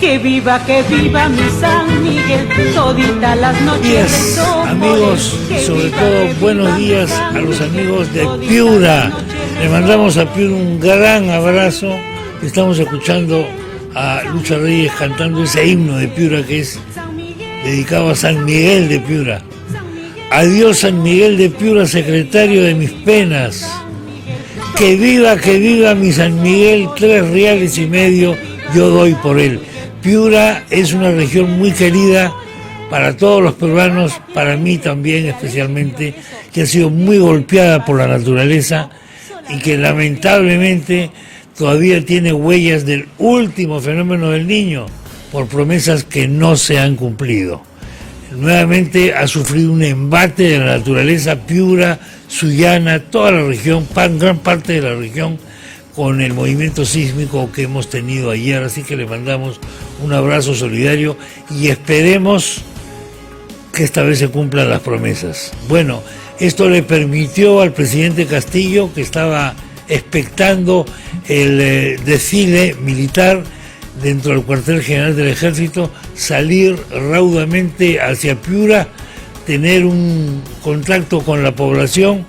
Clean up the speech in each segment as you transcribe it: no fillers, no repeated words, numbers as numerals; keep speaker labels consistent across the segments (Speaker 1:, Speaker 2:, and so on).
Speaker 1: Que viva mi San Miguel, todita las noches del sol.
Speaker 2: Amigos, sobre todo buenos días a los amigos de Piura. Le mandamos a Piura un gran abrazo. Estamos escuchando a Lucha Reyes cantando ese himno de Piura que es dedicado a San Miguel de Piura. Adiós San Miguel de Piura, secretario de mis penas. Que viva mi San Miguel, 3,5 reales yo doy por él. Piura es una región muy querida para todos los peruanos, para mí también especialmente, que ha sido muy golpeada por la naturaleza y que lamentablemente todavía tiene huellas del último fenómeno del Niño por promesas que no se han cumplido. Nuevamente ha sufrido un embate de la naturaleza Piura, Sullana, toda la región, gran parte de la región, con el movimiento sísmico que hemos tenido ayer, así que le mandamos un abrazo solidario y esperemos que esta vez se cumplan las promesas. Bueno, esto le permitió al presidente Castillo, que estaba expectando el desfile militar dentro del cuartel general del ejército, salir raudamente hacia Piura, tener un contacto con la población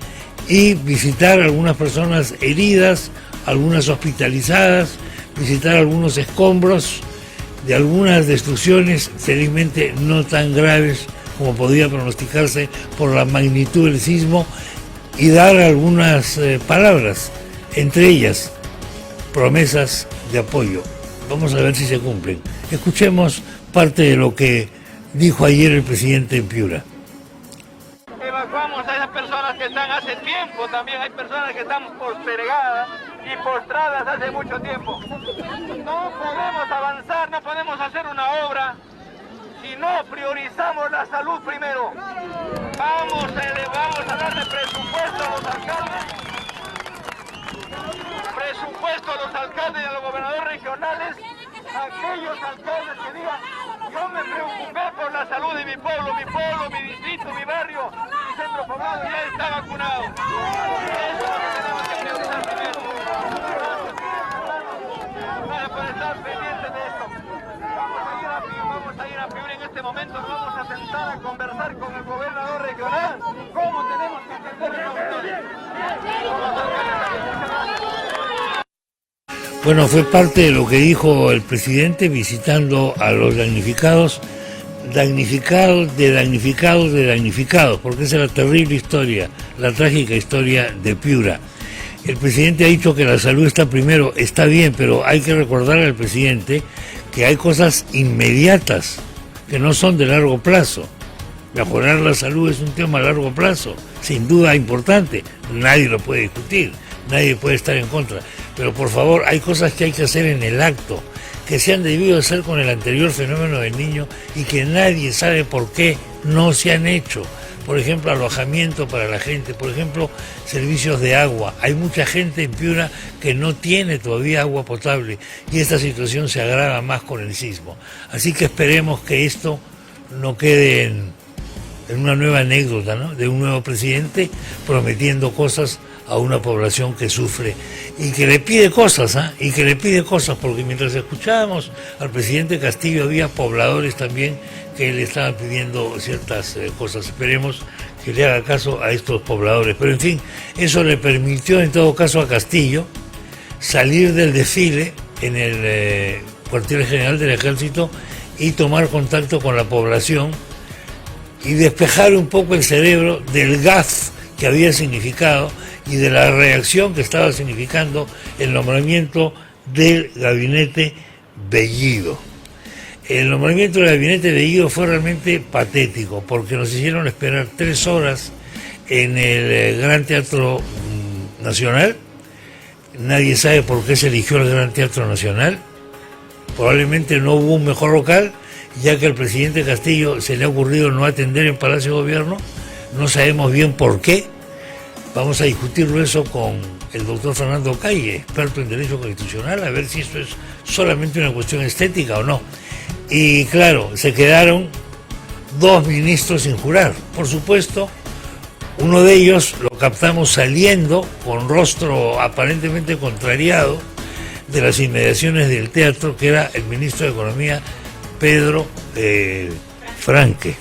Speaker 2: y visitar a algunas personas heridas, algunas hospitalizadas, visitar algunos escombros de algunas destrucciones felizmente no tan graves como podía pronosticarse por la magnitud del sismo, y dar algunas palabras, entre ellas promesas de apoyo. Vamos a ver si se cumplen. Escuchemos parte de lo que dijo ayer el presidente en Piura.
Speaker 3: Evacuamos a esas personas que están hace tiempo, también hay personas que están postergadas y postradas hace mucho tiempo. No podemos avanzar, no podemos hacer una obra si no priorizamos la salud primero. Vamos a darle presupuesto a los alcaldes, y a los gobernadores regionales, aquellos alcaldes que digan: yo me preocupé por la salud de mi pueblo, mi distrito, mi barrio, mi centro poblado ya está vacunado. Eso es lo que tenemos que priorizar primero. Para poder estar pendientes de esto. Vamos a ir a Piura en este momento, nos vamos a sentar a conversar con el gobernador regional cómo tenemos que atender esta cuestión.
Speaker 2: Bueno, fue parte de lo que dijo el presidente visitando a los damnificados, porque esa es la terrible historia, la trágica historia de Piura. El presidente ha dicho que la salud está primero, está bien, pero hay que recordar al presidente que hay cosas inmediatas que no son de largo plazo. Mejorar la salud es un tema a largo plazo, sin duda importante, nadie lo puede discutir, nadie puede estar en contra. Pero por favor, hay cosas que hay que hacer en el acto, que se han debido hacer con el anterior fenómeno del Niño y que nadie sabe por qué no se han hecho. Por ejemplo, alojamiento para la gente, por ejemplo, servicios de agua. Hay mucha gente en Piura que no tiene todavía agua potable y esta situación se agrava más con el sismo. Así que esperemos que esto no quede en una nueva anécdota, ¿no?, de un nuevo presidente prometiendo cosas a una población que sufre y que le pide cosas, porque mientras escuchábamos al presidente Castillo había pobladores también que le estaban pidiendo ciertas cosas. Esperemos que le haga caso a estos pobladores, pero en fin, eso le permitió en todo caso a Castillo salir del desfile en el cuartel general del ejército y tomar contacto con la población y despejar un poco el cerebro del gaf que había significado y de la reacción que estaba significando el nombramiento del gabinete Bellido. El nombramiento del gabinete Bellido fue realmente patético, porque nos hicieron esperar 3 horas en el Gran Teatro Nacional. Nadie sabe por qué se eligió el Gran Teatro Nacional. Probablemente no hubo un mejor local, ya que al presidente Castillo se le ha ocurrido no atender en Palacio de Gobierno. No sabemos bien por qué. Vamos a discutirlo eso con el doctor Fernando Calle, experto en Derecho Constitucional, a ver si esto es solamente una cuestión estética o no. Y claro, se quedaron 2 ministros sin jurar. Por supuesto, uno de ellos lo captamos saliendo con rostro aparentemente contrariado de las inmediaciones del teatro, que era el ministro de Economía, Pedro Franque,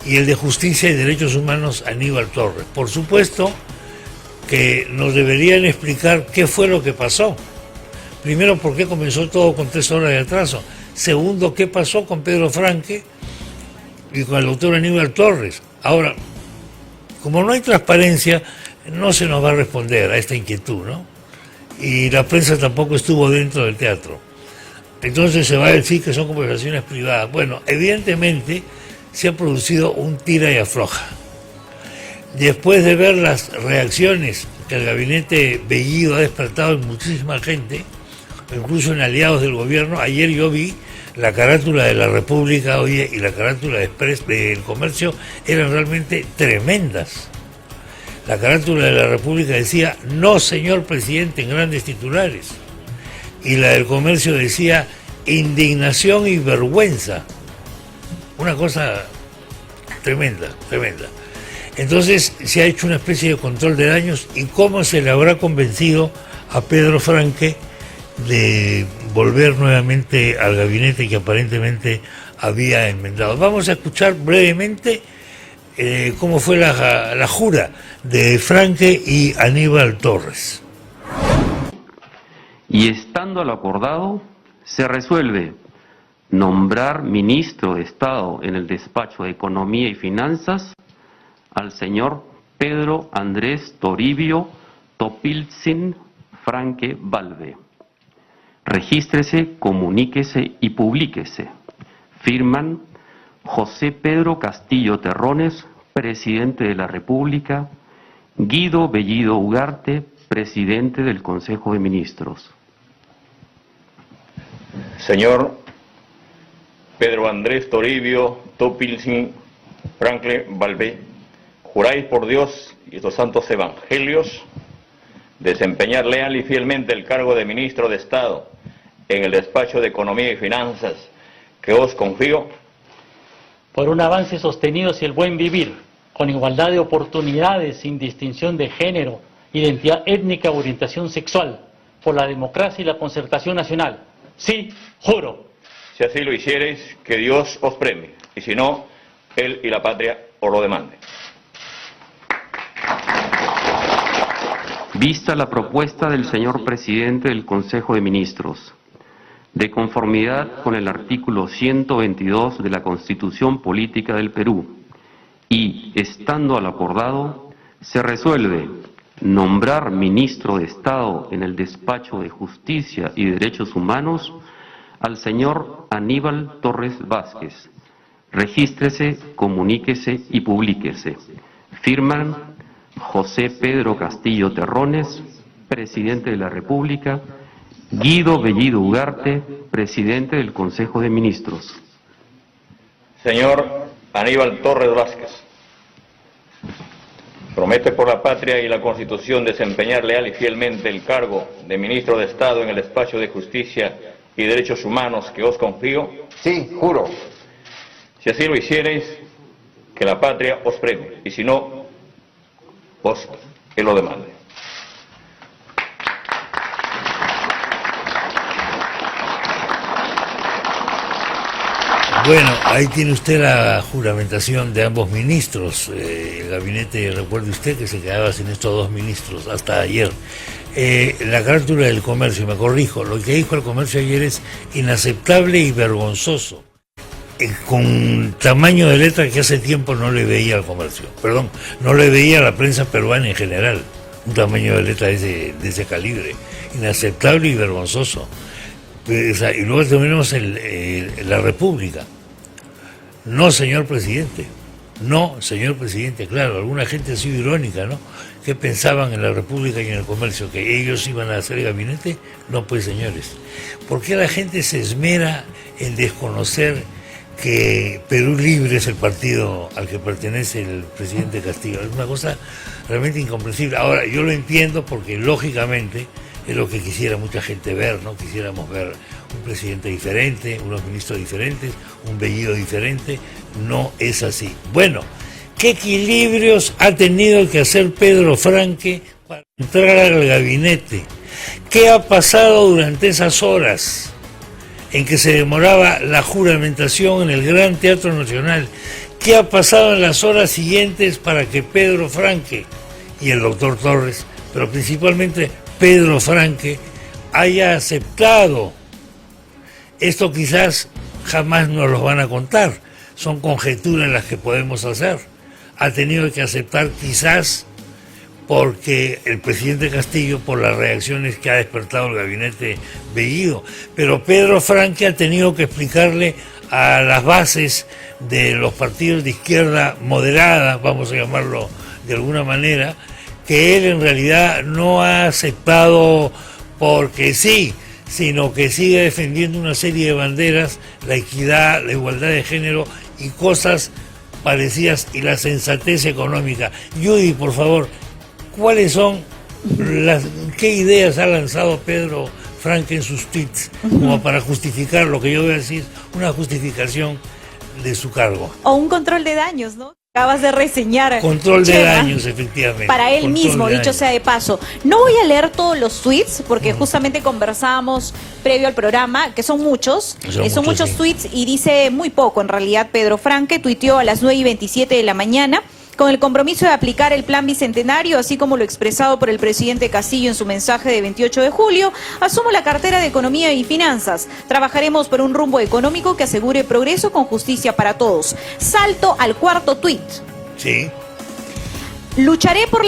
Speaker 2: y el de Justicia y Derechos Humanos, Aníbal Torres. Por supuesto que nos deberían explicar qué fue lo que pasó. Primero, por qué comenzó todo con 3 horas de atraso. Segundo, qué pasó con Pedro Franque y con el doctor Aníbal Torres. Ahora, como no hay transparencia, no se nos va a responder a esta inquietud, ¿no? Y la prensa tampoco estuvo dentro del teatro. Entonces se va a decir que son conversaciones privadas. Bueno, evidentemente se ha producido un tira y afloja. Después de ver las reacciones que el gabinete Bellido ha despertado en muchísima gente, incluso en aliados del gobierno, ayer yo vi la carátula de La República, oye, y la carátula de Express del Comercio eran realmente tremendas. La carátula de La República decía, no señor presidente, en grandes titulares. Y la del Comercio decía, indignación y vergüenza. Una cosa tremenda, tremenda. Entonces se ha hecho una especie de control de daños, y cómo se le habrá convencido a Pedro Franque de volver nuevamente al gabinete que aparentemente había enmendado. Vamos a escuchar brevemente cómo fue la jura de Franque y Aníbal Torres.
Speaker 4: Y estando lo acordado, se resuelve nombrar ministro de Estado en el despacho de Economía y Finanzas al señor Pedro Andrés Toribio Topiltzin Franque Valve. Regístrese, comuníquese y publíquese. Firman José Pedro Castillo Terrones, presidente de la República, Guido Bellido Ugarte, presidente del Consejo de Ministros.
Speaker 5: Señor Pedro Andrés Toribio Topiltzin Franque Valve, juráis por Dios y estos santos evangelios desempeñar leal y fielmente el cargo de ministro de Estado en el despacho de Economía y Finanzas que os confío.
Speaker 6: Por un avance sostenido hacia el buen vivir, con igualdad de oportunidades, sin distinción de género, identidad étnica o orientación sexual, por la democracia y la concertación nacional. Sí, juro.
Speaker 5: Si así lo hiciereis, que Dios os premie, y si no, Él y la patria os lo demanden.
Speaker 4: Vista la propuesta del señor presidente del Consejo de Ministros, de conformidad con el artículo 122 de la Constitución Política del Perú, y, estando al acordado, se resuelve nombrar ministro de Estado en el despacho de Justicia y Derechos Humanos al señor Aníbal Torres Vázquez. Regístrese, comuníquese y publíquese. Firman José Pedro Castillo Terrones, presidente de la República, Guido Bellido Ugarte, presidente del Consejo de Ministros.
Speaker 5: Señor Aníbal Torres Vázquez, promete por la patria y la Constitución desempeñar leal y fielmente el cargo de ministro de Estado en el despacho de Justicia y Derechos Humanos que os confío.
Speaker 7: Sí, juro.
Speaker 5: Si así lo hiciereis, que la patria os premie, y si no, os que lo demande.
Speaker 2: Bueno, ahí tiene usted la juramentación de ambos ministros. El gabinete, recuerde usted que se quedaba sin estos 2 ministros hasta ayer. La carátula del Comercio, me corrijo, lo que dijo el Comercio ayer es inaceptable y vergonzoso. Con tamaño de letra que hace tiempo no le veía al Comercio, perdón, no le veía a la prensa peruana en general, un tamaño de letra de ese calibre, inaceptable y vergonzoso. Y luego tenemos la República. No, señor presidente. No, señor presidente. Claro, alguna gente ha sido irónica, ¿no? ¿Qué pensaban en la República y en el Comercio? ¿Que ellos iban a hacer gabinete? No, pues, señores. ¿Por qué la gente se esmera en desconocer que Perú Libre es el partido al que pertenece el presidente Castillo? Es una cosa realmente incomprensible. Ahora, yo lo entiendo porque, lógicamente, es lo que quisiera mucha gente ver, ¿no? Quisiéramos ver un presidente diferente, unos ministros diferentes, un Bellido diferente. No es así. Bueno, ¿qué equilibrios ha tenido que hacer Pedro Franque para entrar al gabinete? ¿Qué ha pasado durante esas horas en que se demoraba la juramentación en el Gran Teatro Nacional? ¿Qué ha pasado en las horas siguientes para que Pedro Franque y el doctor Torres, pero principalmente Pedro Franque, haya aceptado? Esto quizás jamás nos lo van a contar, son conjeturas las que podemos hacer. Ha tenido que aceptar quizás porque el presidente Castillo, por las reacciones que ha despertado el gabinete Bellido, pero Pedro Franque ha tenido que explicarle a las bases de los partidos de izquierda moderada, vamos a llamarlo de alguna manera, que él en realidad no ha aceptado porque sí, sino que sigue defendiendo una serie de banderas, la equidad, la igualdad de género y cosas parecidas, y la sensatez económica. Judy, por favor, ¿cuáles son qué ideas ha lanzado Pedro Franque en sus tweets como para justificar lo que yo voy a decir, una justificación de su cargo?
Speaker 7: O un control de daños, ¿no? Acabas de reseñar.
Speaker 2: Control de
Speaker 7: Chema,
Speaker 2: daños, efectivamente.
Speaker 7: Para él
Speaker 2: Control
Speaker 7: mismo,
Speaker 2: de
Speaker 7: dicho
Speaker 2: daños.
Speaker 7: sea de paso. No voy a leer todos los tweets, porque justamente conversábamos previo al programa, que son muchos. Son muchos
Speaker 2: sí.
Speaker 7: tweets, y dice muy poco, en realidad. Pedro Franque tuiteó a las 9:27 de la mañana, con el compromiso de aplicar el plan bicentenario, así como lo expresado por el presidente Castillo en su mensaje de 28 de julio, asumo la cartera de Economía y Finanzas. Trabajaremos por un rumbo económico que asegure progreso con justicia para todos. Salto al cuarto tuit.
Speaker 2: Sí.
Speaker 7: Lucharé por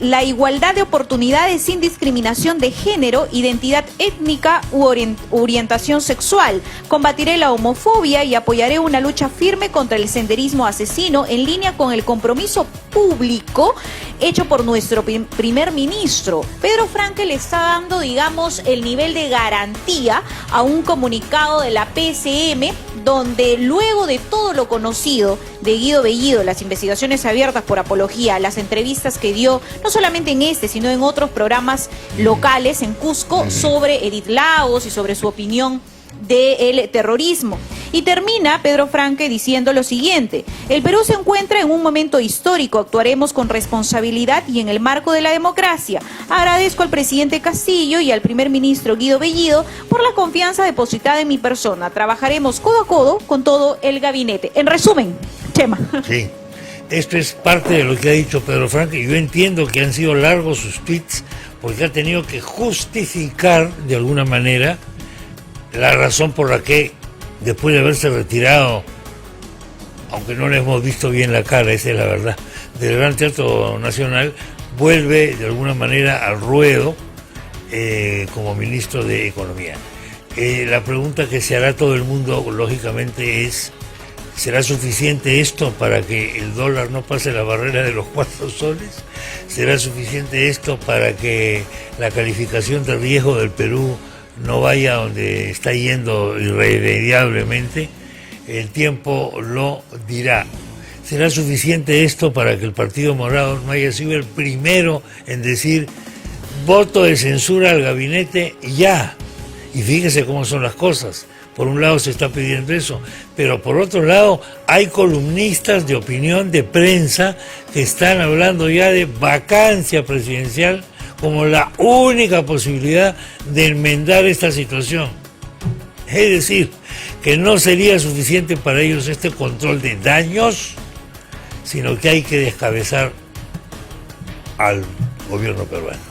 Speaker 7: la igualdad de oportunidades sin discriminación de género, identidad étnica u orientación sexual. Combatiré la homofobia y apoyaré una lucha firme contra el senderismo asesino, en línea con el compromiso público hecho por nuestro primer ministro. Pedro Franque le está dando, digamos, el nivel de garantía a un comunicado de la PCM, donde luego de todo lo conocido de Guido Bellido, las investigaciones abiertas por apología, las entrevistas que dio, no solamente en este, sino en otros programas locales en Cusco, sobre Edith Lagos y sobre su opinión del terrorismo. Y termina Pedro Franque diciendo lo siguiente: el Perú se encuentra en un momento histórico, actuaremos con responsabilidad y en el marco de la democracia. Agradezco al presidente Castillo y al primer ministro Guido Bellido por la confianza depositada en mi persona. Trabajaremos codo a codo con todo el gabinete. En resumen, Chema.
Speaker 2: Sí, esto es parte de lo que ha dicho Pedro Franque. Yo entiendo que han sido largos sus tweets porque ha tenido que justificar de alguna manera la razón por la que, después de haberse retirado, aunque no le hemos visto bien la cara, esa es la verdad, del Gran Teatro Nacional, vuelve de alguna manera al ruedo como ministro de Economía. La pregunta que se hará todo el mundo, lógicamente, es: ¿será suficiente esto para que el dólar no pase la barrera de los 4 soles? ¿Será suficiente esto para que la calificación de riesgo del Perú no vaya donde está yendo irremediablemente? El tiempo lo dirá. ¿Será suficiente esto para que el Partido Morado no haya sido el primero en decir voto de censura al gabinete ya? Y fíjese cómo son las cosas. Por un lado se está pidiendo eso, pero por otro lado hay columnistas de opinión de prensa que están hablando ya de vacancia presidencial como la única posibilidad de enmendar esta situación. Es decir, que no sería suficiente para ellos este control de daños, sino que hay que descabezar al gobierno peruano.